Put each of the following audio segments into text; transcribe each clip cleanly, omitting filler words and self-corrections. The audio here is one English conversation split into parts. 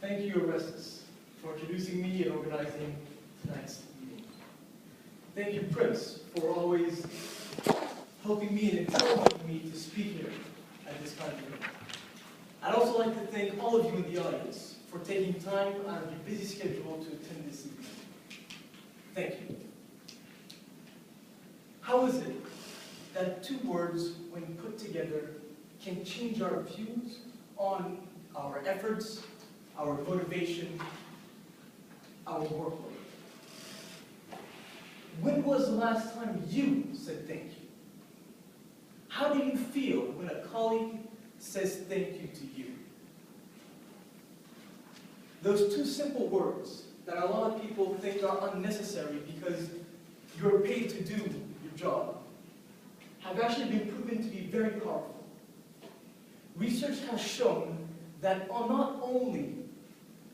Thank you, Orestes, for introducing me and organizing tonight's meeting. Thank you, Prince, for always helping me and encouraging me to speak here at this kind of event. I'd also like to thank all of you in the audience for taking time out of your busy schedule to attend this evening. Thank you. How is it that two words, when put together, can change our views on our efforts, our motivation, our workload? When was the last time you said thank you? How do you feel when a colleague says thank you to you? Those two simple words that a lot of people think are unnecessary because you're paid to do your job have actually been proven to be very powerful. Research has shown that not only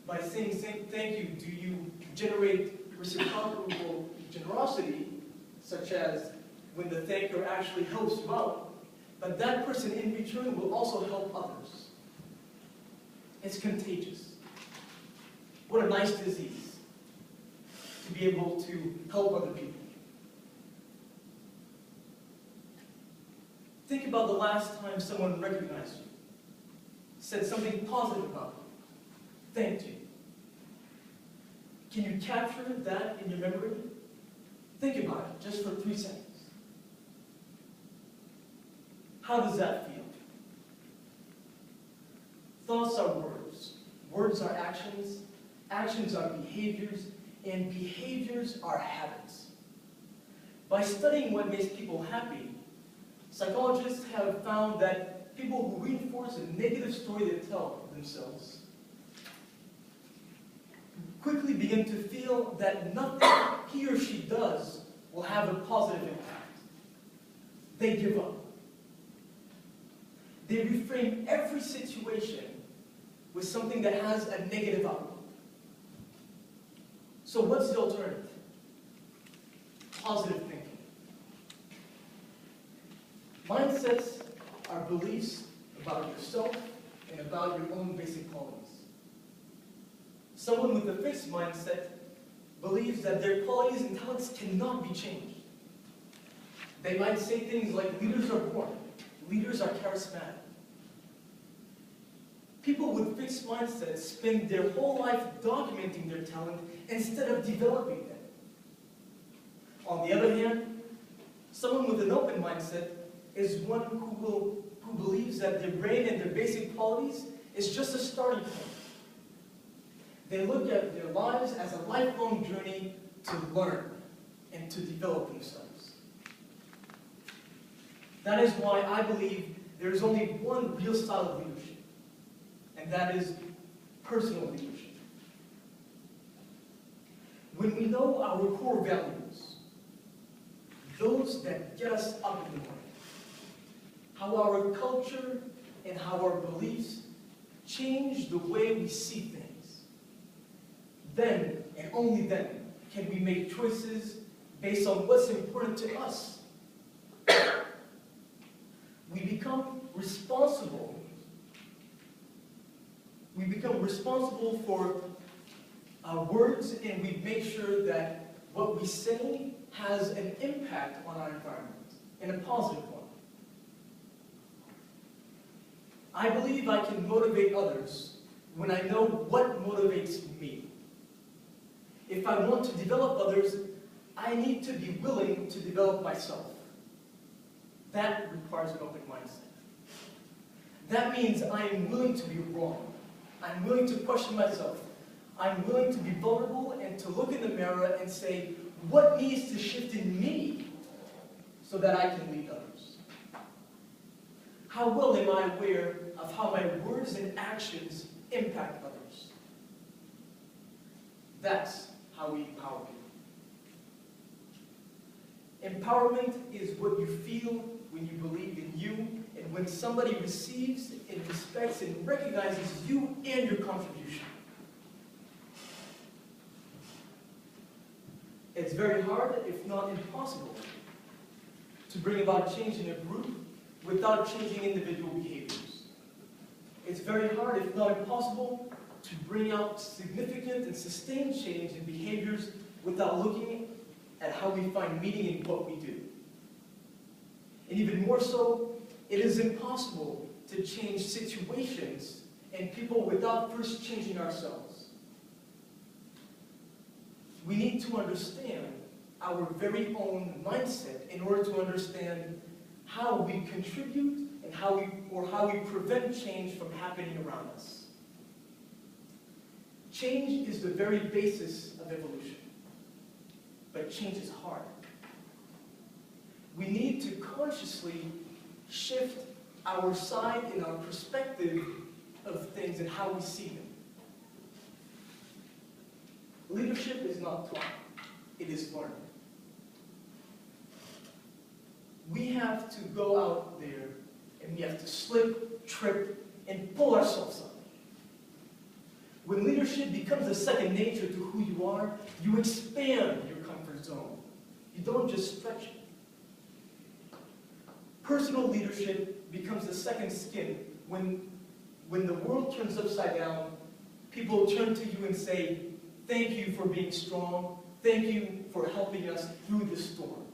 by saying thank you do you generate reciprocal generosity, such as when the thanker actually helps you out, but that person in return will also help others. It's contagious. What a nice disease to be able to help other people. Think about the last time someone recognized you, said something positive about you, thanked you. Can you capture that in your memory? Think about it just for 3 seconds. How does that feel? Thoughts are words. Words are actions. Actions are behaviors. And behaviors are habits. By studying what makes people happy, psychologists have found that people who reinforce a negative story they tell themselves quickly begin to feel that nothing he or she does will have a positive impact. They give up. They reframe every situation with something that has a negative outlook. So what's the alternative? Positive thinking. Mindsets are beliefs about yourself and about your own basic qualities. Someone with a fixed mindset believes that their qualities and talents cannot be changed. They might say things like, leaders are born, leaders are charismatic. People with fixed mindsets spend their whole life documenting their talent instead of developing them. On the other hand, someone with an open mindset is one who believes that their brain and their basic qualities is just a starting point. They look at their lives as a lifelong journey to learn and to develop themselves. That is why I believe there is only one real style of leadership, and that is personal leadership. When we know our core values, those that get us up in the morning, how our culture and how our beliefs change the way we see things, then and only then can we make choices based on what's important to us. We become responsible. We become responsible for our words, and we make sure that what we say has an impact on our environment in a positive one. I believe I can motivate others when I know what motivates me. If I want to develop others, I need to be willing to develop myself. That requires an open mindset. That means I am willing to be wrong. I'm willing to question myself. I'm willing to be vulnerable and to look in the mirror and say, what needs to shift in me so that I can lead others? How well am I aware of how my words and actions impact others? That's how we empower people. Empowerment is what you feel when you believe in you, and when somebody receives and respects and recognizes you and your contribution. It's very hard, if not impossible, to bring about change in a group without changing individual behaviors. It's very hard, if not impossible, to bring out significant and sustained change in behaviors without looking at how we find meaning in what we do. And even more so, it is impossible to change situations and people without first changing ourselves. We need to understand our very own mindset in order to understand how we contribute and how we prevent change from happening around us. Change is the very basis of evolution, but change is hard. We need to consciously shift our side and our perspective of things and how we see them. Leadership is not taught, it is learned. We have to go out there and we have to slip, trip, and pull ourselves up. When leadership becomes a second nature to who you are, you expand your comfort zone. You don't just stretch it. Personal leadership becomes a second skin. When the world turns upside down, people turn to you and say, "Thank you for being strong. Thank you for helping us through this storm."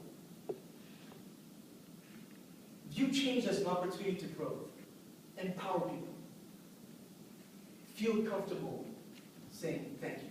View change as an opportunity to grow. Empower people. Feel comfortable saying thank you.